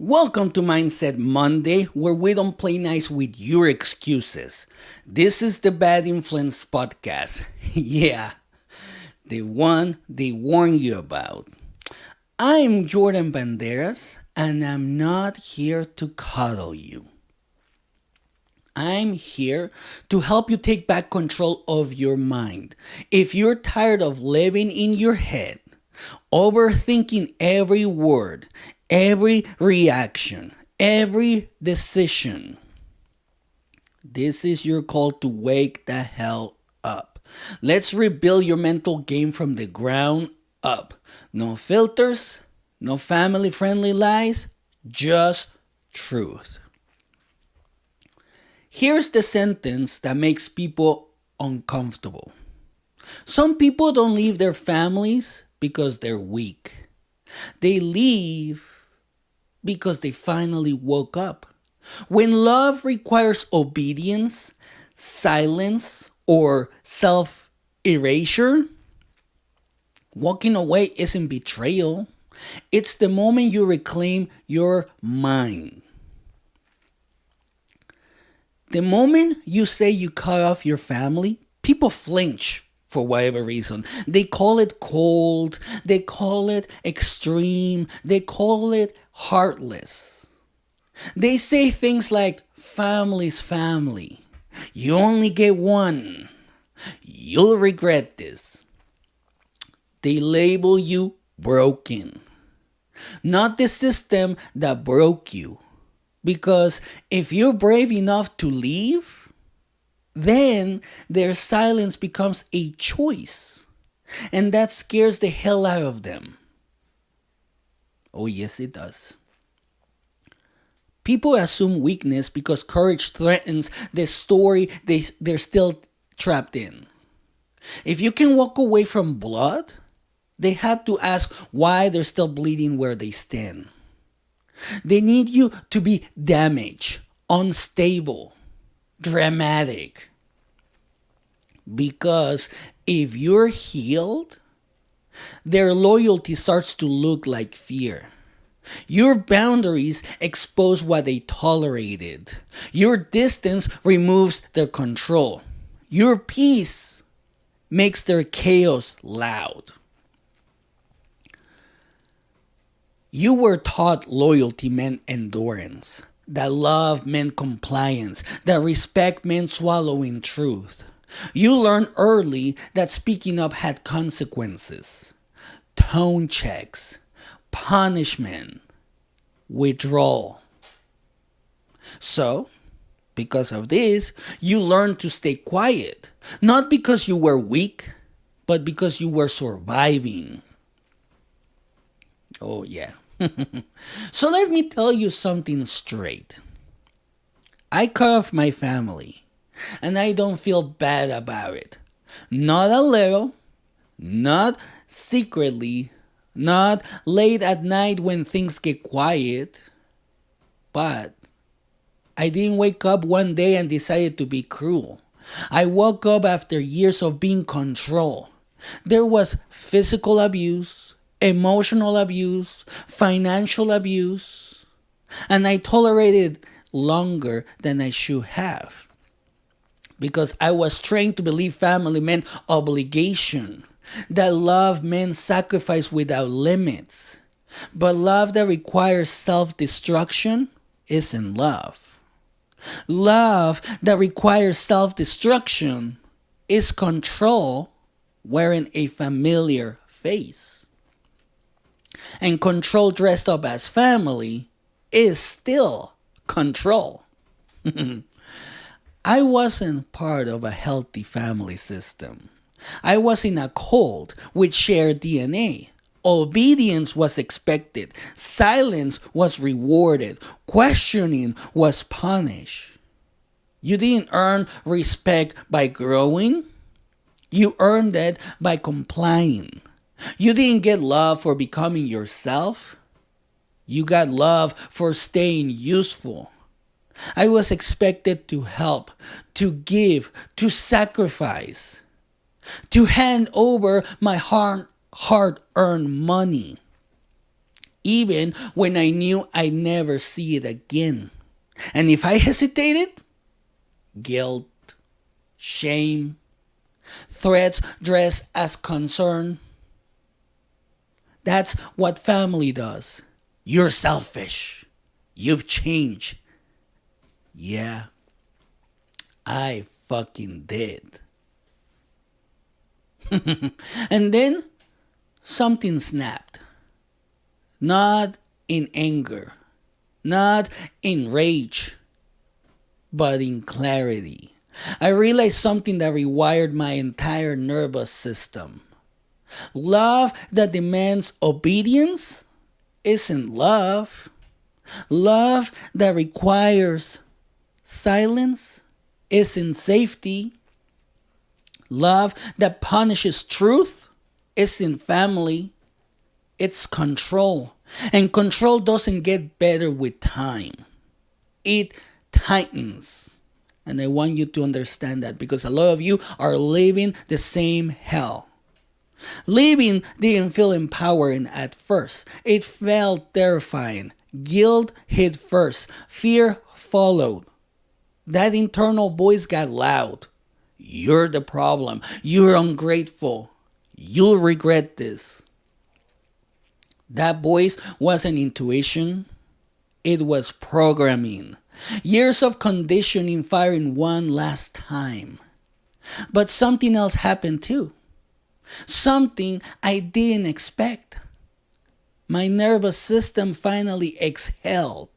Welcome to Mindset Monday, where we don't play nice with your excuses. This is the Bad Influence Podcast. Yeah, the one they warn you about. I'm Jordan Banderas, and I'm not here to cuddle you. I'm here to help you take back control of your mind. If you're tired of living in your head, overthinking every word, every reaction, every decision, this is your call to wake the hell up. Let's rebuild your mental game from the ground up. No filters, no family friendly lies, just truth. Here's the sentence that makes people uncomfortable. Some people don't leave their families because they're weak. They leave because they finally woke up. When love requires obedience, silence, or self-erasure, walking away isn't betrayal. It's the moment you reclaim your mind. The moment you say you cut off your family, people flinch for whatever reason. They call it cold, they call it extreme, they call it heartless. They say things like, family's family. You only get one. You'll regret this. They label you broken. Not the system that broke you. Because if you're brave enough to leave, then their silence becomes a choice. And that scares the hell out of them. Oh, yes, it does. People assume weakness because courage threatens the story they're still trapped in. If you can walk away from blood, they have to ask why they're still bleeding where they stand. They need you to be damaged, unstable, dramatic. Because if you're healed, their loyalty starts to look like fear. Your boundaries expose what they tolerated. Your distance removes their control. Your peace makes their chaos loud. You were taught loyalty meant endurance, that love meant compliance, that respect meant swallowing truth. You learned early that speaking up had consequences, tone checks, punishment, withdrawal. So, because of this, you learned to stay quiet, not because you were weak, but because you were surviving. Oh, yeah. So let me tell you something straight. I cut off my family, and I don't feel bad about it. Not a little, not secretly, not late at night when things get quiet. But I didn't wake up one day and decided to be cruel. I woke up after years of being controlled. There was physical abuse, emotional abuse, financial abuse, and I tolerated longer than I should have. Because I was trained to believe family meant obligation, that love meant sacrifice without limits. But love that requires self-destruction isn't love. Love that requires self-destruction is control wearing a familiar face. And control dressed up as family is still control. I wasn't part of a healthy family system. I was in a cult with shared DNA. Obedience was expected. Silence was rewarded. Questioning was punished. You didn't earn respect by growing. You earned it by complying. You didn't get love for becoming yourself. You got love for staying useful. I was expected to help, to give, to sacrifice, to hand over my hard-earned money. even when I knew I'd never see it again. And if I hesitated, guilt, shame, threats dressed as concern. That's what family does. You're selfish. You've changed. Yeah, I fucking did. And then something snapped. Not in anger, not in rage, but in clarity. I realized something that rewired my entire nervous system. Love that demands obedience isn't love. Love that requires silence isn't safety. Love that punishes truth isn't family. It's control. And control doesn't get better with time. It tightens. And I want you to understand that because a lot of you are living the same hell. Living didn't feel empowering at first. It felt terrifying. Guilt hit first. Fear followed. That internal voice got loud. You're the problem. You're ungrateful. You'll regret this. That voice wasn't intuition. It was programming. Years of conditioning firing one last time. But something else happened too. Something I didn't expect. My nervous system finally exhaled.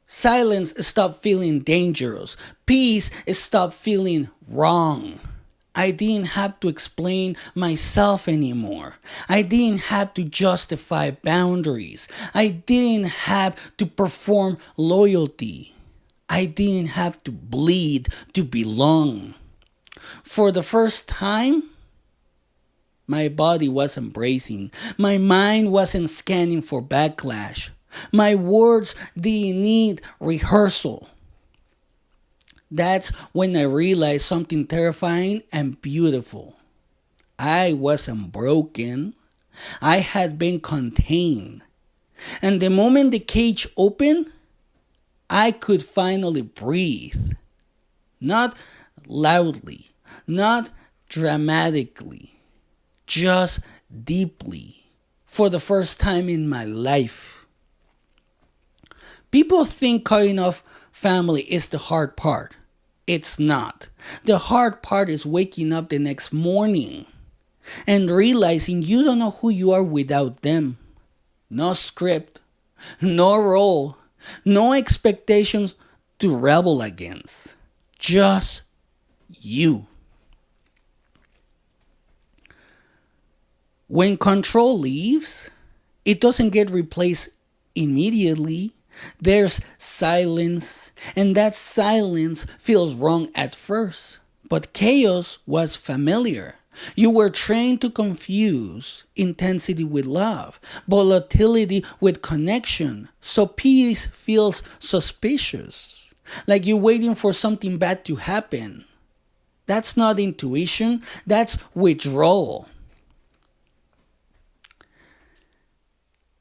Silence stopped feeling dangerous. Peace stopped feeling wrong. I didn't have to explain myself anymore. I didn't have to justify boundaries. I didn't have to perform loyalty. I didn't have to bleed to belong. For the first time, my body wasn't bracing. My mind wasn't scanning for backlash. My words didn't need rehearsal. That's when I realized something terrifying and beautiful. I wasn't broken. I had been contained. And the moment the cage opened, I could finally breathe. Not loudly, not dramatically, just deeply. For the first time in my life. People think cutting off family is the hard part. It's not. The hard part is waking up the next morning and realizing you don't know who you are without them. No script, no role, no expectations to rebel against. Just you. When control leaves, it doesn't get replaced immediately. There's silence, and that silence feels wrong at first. But chaos was familiar. You were trained to confuse intensity with love, volatility with connection. So peace feels suspicious, like you're waiting for something bad to happen. That's not intuition, that's withdrawal.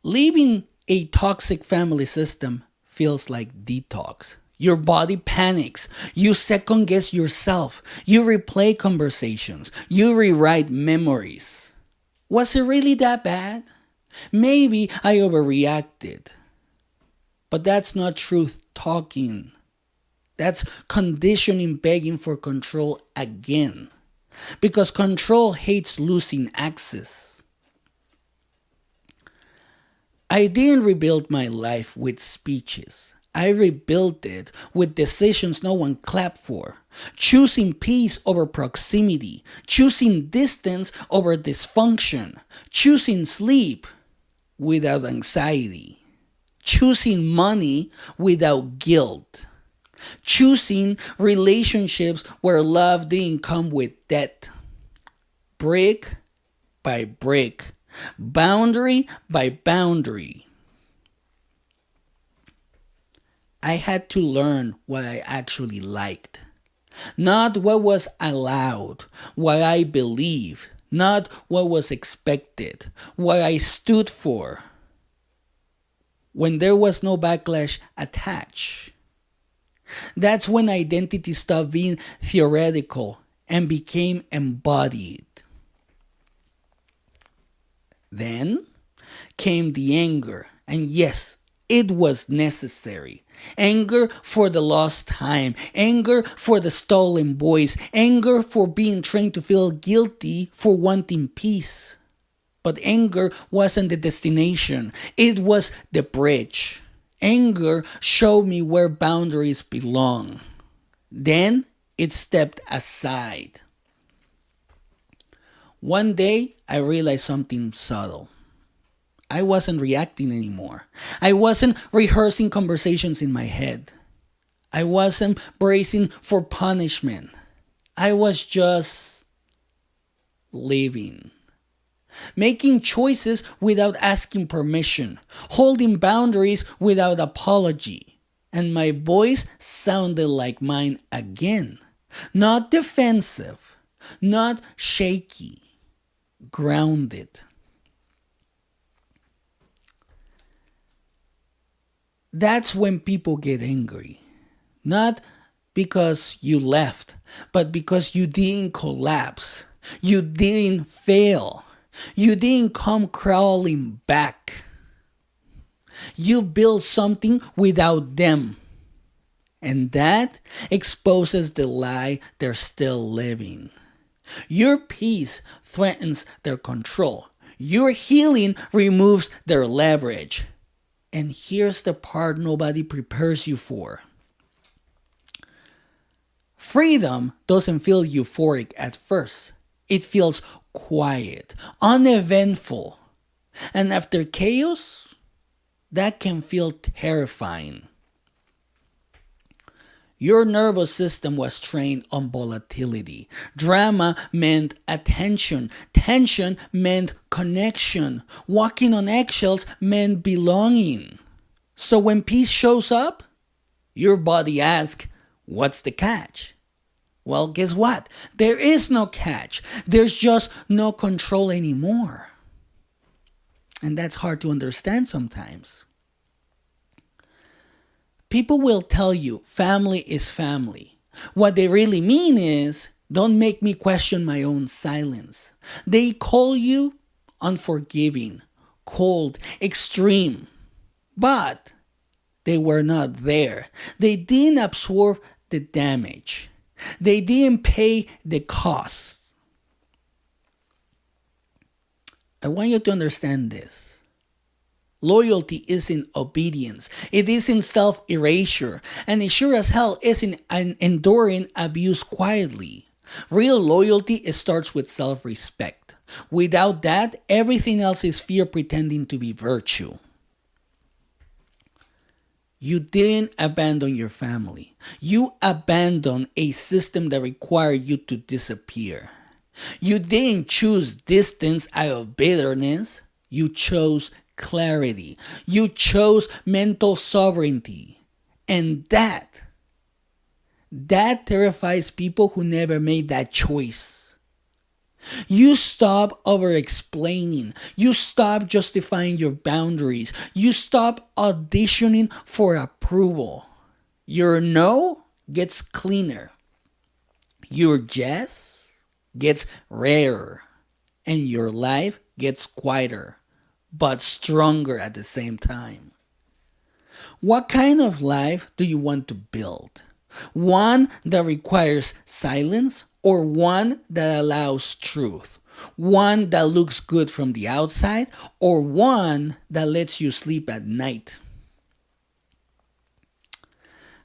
Leaving a toxic family system feels like detox. Your body panics. You second guess yourself. You replay conversations. You rewrite memories. Was it really that bad? Maybe I overreacted. But that's not truth talking. That's conditioning begging for control again. Because control hates losing access. I didn't rebuild my life with speeches. I rebuilt it with decisions no one clapped for. Choosing peace over proximity. Choosing distance over dysfunction. Choosing sleep without anxiety. Choosing money without guilt. Choosing relationships where love didn't come with debt. Brick by brick. Boundary by boundary. I had to learn what I actually liked. Not what was allowed, what I believed, not what was expected, what I stood for. when there was no backlash attached. That's when identity stopped being theoretical and became embodied. Then came the anger, and yes, it was necessary. Anger for the lost time, anger for the stolen boys, anger for being trained to feel guilty for wanting peace. But anger wasn't the destination, it was the bridge. Anger showed me where boundaries belong. Then it stepped aside. One day, I realized something subtle. I wasn't reacting anymore. I wasn't rehearsing conversations in my head. I wasn't bracing for punishment. I was just living. Making choices without asking permission. Holding boundaries without apology. And my voice sounded like mine again. Not defensive. Not shaky. Grounded. That's when people get angry. Not because you left, but because you didn't collapse. You didn't fail. You didn't come crawling back. You built something without them. And that exposes the lie they're still living. Your peace threatens their control. Your healing removes their leverage. And here's the part nobody prepares you for. Freedom doesn't feel euphoric at first. It feels quiet, uneventful. And after chaos, that can feel terrifying. Your nervous system was trained on volatility. Drama meant attention. Tension meant connection. Walking on eggshells meant belonging. So when peace shows up, your body asks, what's the catch? Well, guess what? There is no catch. There's just no control anymore. And that's hard to understand sometimes. People will tell you family is family. What they really mean is, don't make me question my own silence. They call you unforgiving, cold, extreme. But they were not there. They didn't absorb the damage. They didn't pay the cost. I want you to understand this. Loyalty isn't obedience. It isn't self-erasure. And it sure as hell isn't enduring abuse quietly. Real loyalty starts with self-respect. Without that, everything else is fear pretending to be virtue. You didn't abandon your family. You abandoned a system that required you to disappear. You didn't choose distance out of bitterness. You chose clarity. You chose mental sovereignty. And that terrifies people who never made that choice. You stop over-explaining. You stop justifying your boundaries. You stop auditioning for approval. Your no gets cleaner. Your yes gets rarer. And your life gets quieter, but stronger at the same time. What kind of life do you want to build? One that requires silence or one that allows truth? One that looks good from the outside or one that lets you sleep at night?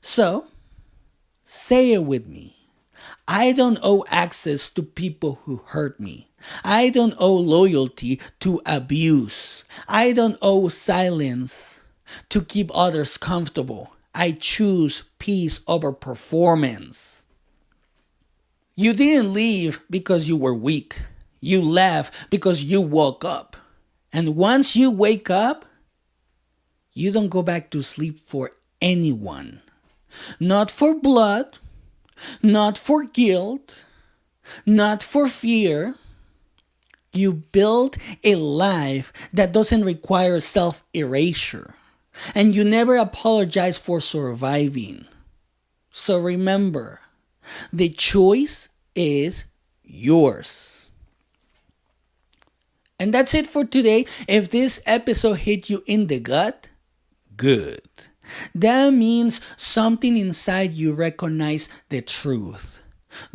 So, say it with me. I don't owe access to people who hurt me. I don't owe loyalty to abuse. I don't owe silence to keep others comfortable. I choose peace over performance. You didn't leave because you were weak. You left because you woke up. And once you wake up, you don't go back to sleep for anyone. Not for blood, not for guilt, not for fear. You build a life that doesn't require self-erasure. And you never apologize for surviving. So remember, the choice is yours. And that's it for today. If this episode hit you in the gut, good. That means something inside you recognize the truth.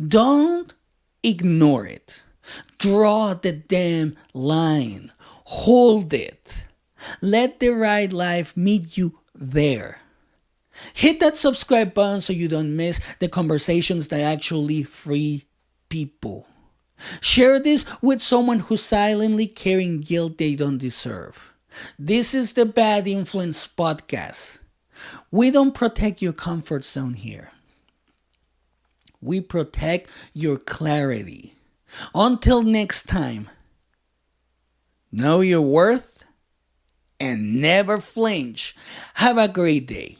Don't ignore it. Draw the damn line. Hold it. Let the right life meet you there. Hit that subscribe button so you don't miss the conversations that actually free people. Share this with someone who's silently carrying guilt they don't deserve. This is the Bad Influence Podcast. We don't protect your comfort zone here. We protect your clarity. Until next time, know your worth and never flinch. Have a great day.